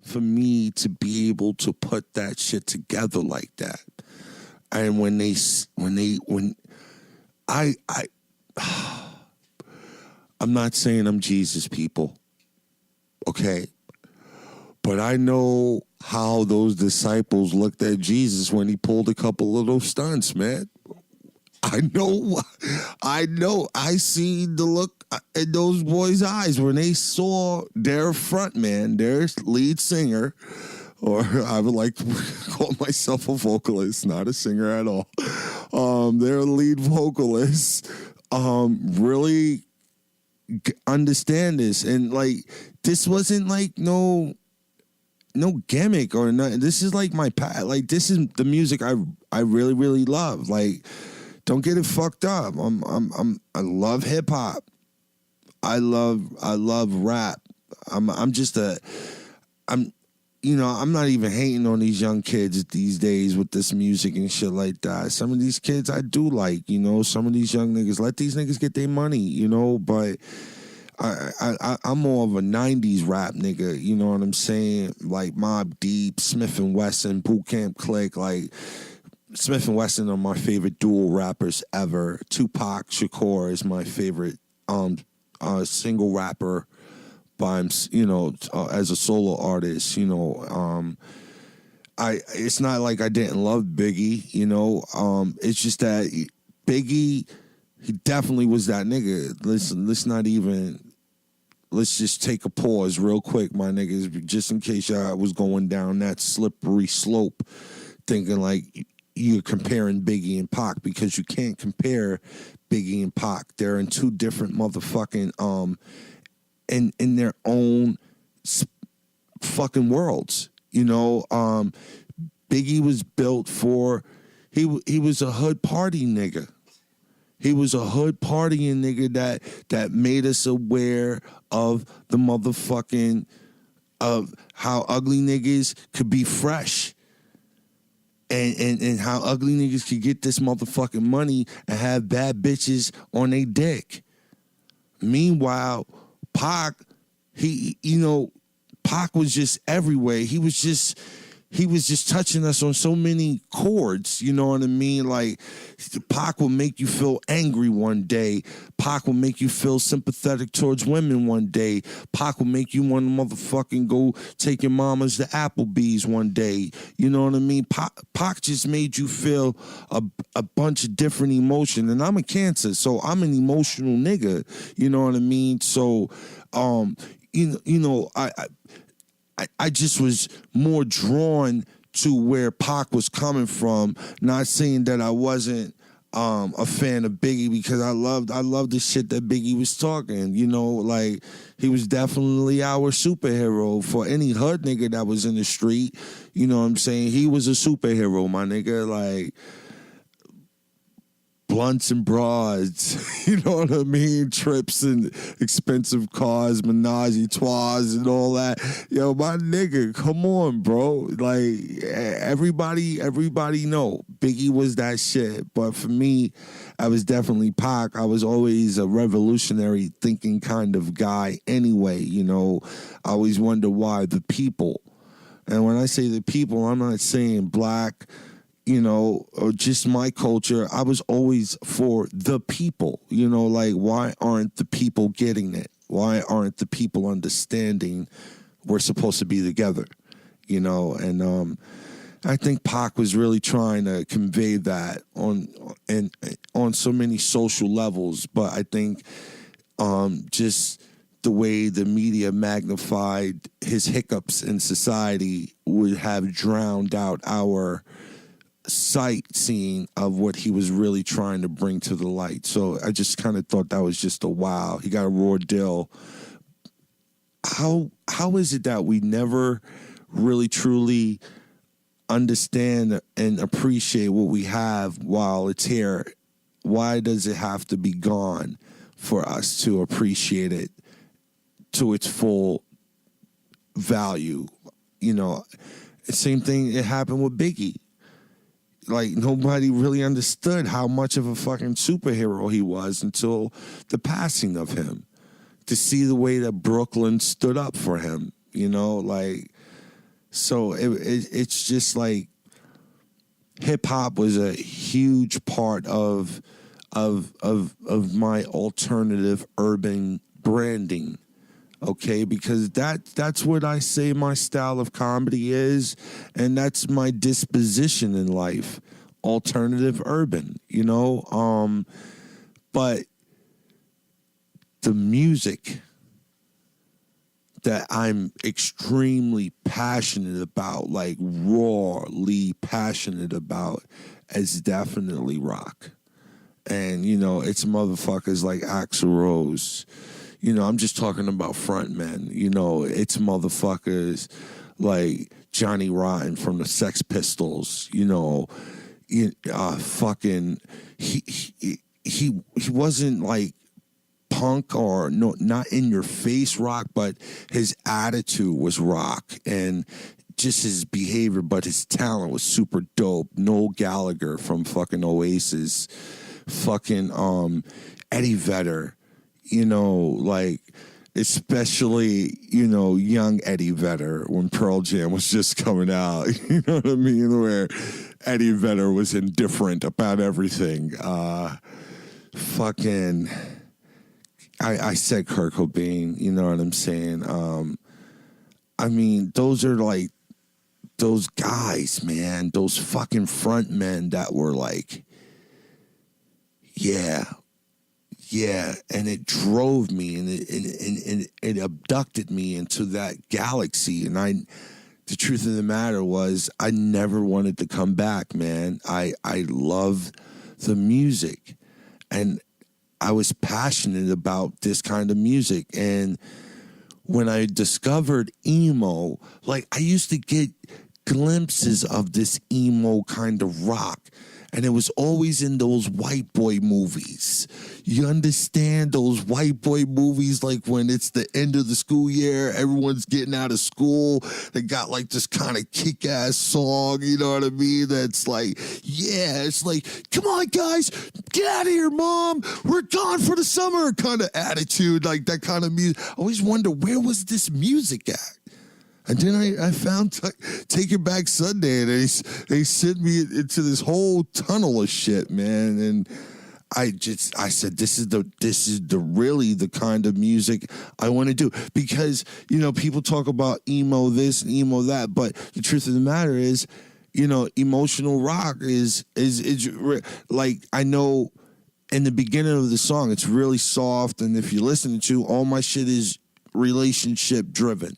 for me to be able to put that shit together like that. And when I I'm not saying I'm Jesus, people, okay? But I know how those disciples looked at Jesus when he pulled a couple little stunts, man. I know. I seen the look in those boys' eyes when they saw their front man, their lead singer, or I would like to call myself a vocalist, not a singer at all. Their lead vocalist really understand this, and like this wasn't like no gimmick or nothing. This is like my like this is the music I really really love. Like, don't get it fucked up. I love hip hop. I love rap. I'm not even hating on these young kids these days with this music and shit like that. Some of these kids I do like, some of these young niggas, let these niggas get their money, but I'm more of a 90s rap nigga, you know what I'm saying? Like Mobb Deep, Smith and Wesson, Boot Camp Click, like Smith and Wesson are my favorite dual rappers ever. Tupac Shakur is my favorite single rapper by him, as a solo artist, it's not like I didn't love Biggie, it's just that Biggie, he definitely was that nigga. Let's just take a pause real quick, my niggas, just in case y'all was going down that slippery slope, thinking like you're comparing Biggie and Pac, because you can't compare Biggie and Pac. They're in two different motherfucking in their own fucking worlds. Biggie was built for he was a hood party nigga. He was a hood partying nigga that made us aware of the motherfucking of how ugly niggas could be fresh. And how ugly niggas could get this motherfucking money and have bad bitches on their dick. Meanwhile, Pac, Pac was just everywhere. He was just touching us on so many chords, you know what I mean? Like, Pac will make you feel angry one day. Pac will make you feel sympathetic towards women one day. Pac will make you want to motherfucking go take your mamas to Applebee's one day. You know what I mean? Pac just made you feel a bunch of different emotion. And I'm a Cancer, so I'm an emotional nigga. You know what I mean? So, I just was more drawn to where Pac was coming from. Not saying that I wasn't a fan of Biggie, because I loved the shit that Biggie was talking. Like, he was definitely our superhero for any hood nigga that was in the street. You know what I'm saying? He was a superhero, my nigga. Like, blunts and broads, you know what I mean? Trips and expensive cars, menage a trois and all that. Yo, my nigga, come on, bro. Like, everybody know Biggie was that shit. But for me, I was definitely Pac. I was always a revolutionary thinking kind of guy anyway, I always wonder why the people. And when I say the people, I'm not saying black, or just my culture. I was always for the people, like, why aren't the people getting it? Why aren't the people understanding we're supposed to be together? And I think Pac was really trying to convey that on so many social levels, but I think just the way the media magnified his hiccups in society would have drowned out our sightseeing of what he was really trying to bring to the light. So I just kind of thought that was just a wow. He got a raw deal. How is it that we never really truly understand and appreciate what we have while it's here? Why does it have to be gone for us to appreciate it to its full value? Same thing, it happened with Biggie. Like, nobody really understood how much of a fucking superhero he was until the passing of him. To see the way that Brooklyn stood up for him, like, So it's just like hip hop was a huge part of my alternative urban branding. Okay, because that's what I say my style of comedy is, and that's my disposition in life. Alternative urban, you know? But the music that I'm extremely passionate about, like rawly passionate about, is definitely rock. And, you know, it's motherfuckers like Axl Rose. You know, I'm just talking about frontmen. You know, it's motherfuckers like Johnny Rotten from the Sex Pistols. You know, fucking he wasn't like punk or no, not in your face rock, but his attitude was rock and just his behavior, but his talent was super dope. Noel Gallagher from fucking Oasis, fucking Eddie Vedder, you know, like especially, you know, young Eddie Vedder when Pearl Jam was just coming out, you know what I mean, where Eddie Vedder was indifferent about everything. Fucking I said Kurt Cobain, you know what I'm saying? I mean, those are like those guys, man, those fucking front men that were like, yeah, and it drove me and it abducted me into that galaxy. And the truth of the matter was, I never wanted to come back, man. I love the music, and I was passionate about this kind of music. And when I discovered emo, like I used to get glimpses of this emo kind of rock. And it was always in those white boy movies. You understand those white boy movies, like when it's the end of the school year, everyone's getting out of school. They got like this kind of kick-ass song, you know what I mean? That's like, yeah, it's like, come on, guys, get out of here, Mom. We're gone for the summer kind of attitude, like that kind of music. I always wonder, where was this music at? And then I found Take It Back Sunday, and they sent me into this whole tunnel of shit, man. And I said, this is the really the kind of music I want to do. Because, you know, people talk about emo this and emo that, but the truth of the matter is, you know, emotional rock is like, I know in the beginning of the song, it's really soft, and if you listen to all my shit is relationship driven.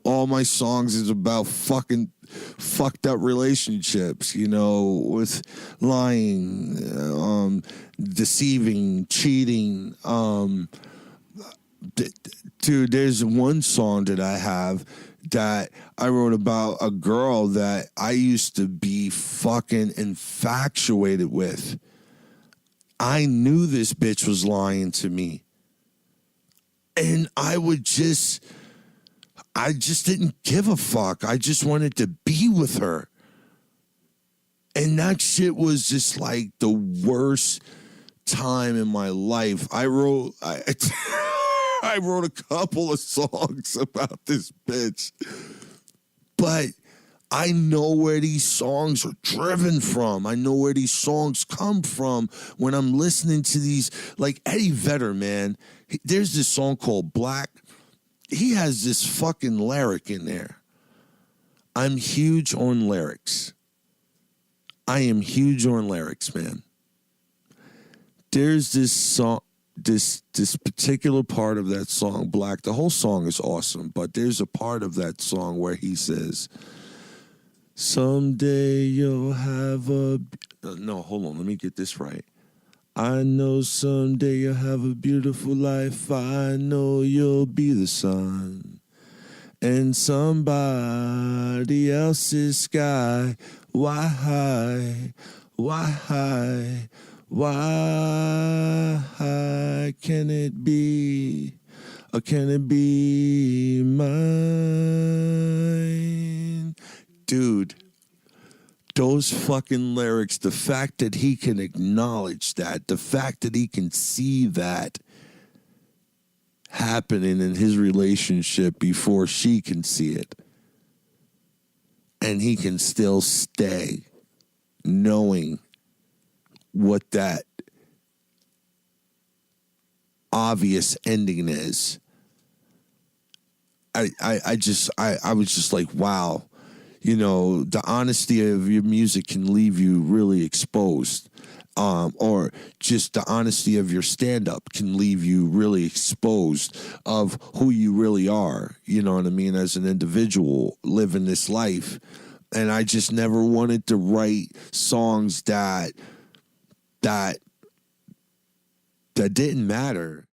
All my songs is about fucking fucked up relationships, you know, with lying, deceiving, cheating. Dude, there's one song that I have that I wrote about a girl that I used to be fucking infatuated with. I knew this bitch was lying to me. And I just didn't give a fuck. I just wanted to be with her. And that shit was just like the worst time in my life. I wrote a couple of songs about this bitch. But I know where these songs are driven from. I know where these songs come from when I'm listening to these. Like Eddie Vedder, man. There's this song called Black. He has this fucking lyric in there. I'm huge on lyrics. I am huge on lyrics, man. There's this song, this particular part of that song, Black. The whole song is awesome, but there's a part of that song where he says, someday you'll have a... No, hold on, let me get this right. I know someday you'll have a beautiful life. I know you'll be the sun in somebody else's sky. Why can it be? Or can it be mine? Dude. Those fucking lyrics, the fact that he can acknowledge that, the fact that he can see that happening in his relationship before she can see it. and he can still stay knowing what that obvious ending is. I was just like, wow, you know, the honesty of your music can leave you really exposed. Or just the honesty of your stand-up can leave you really exposed of who you really are, you know what I mean, as an individual living this life. And I just never wanted to write songs that didn't matter.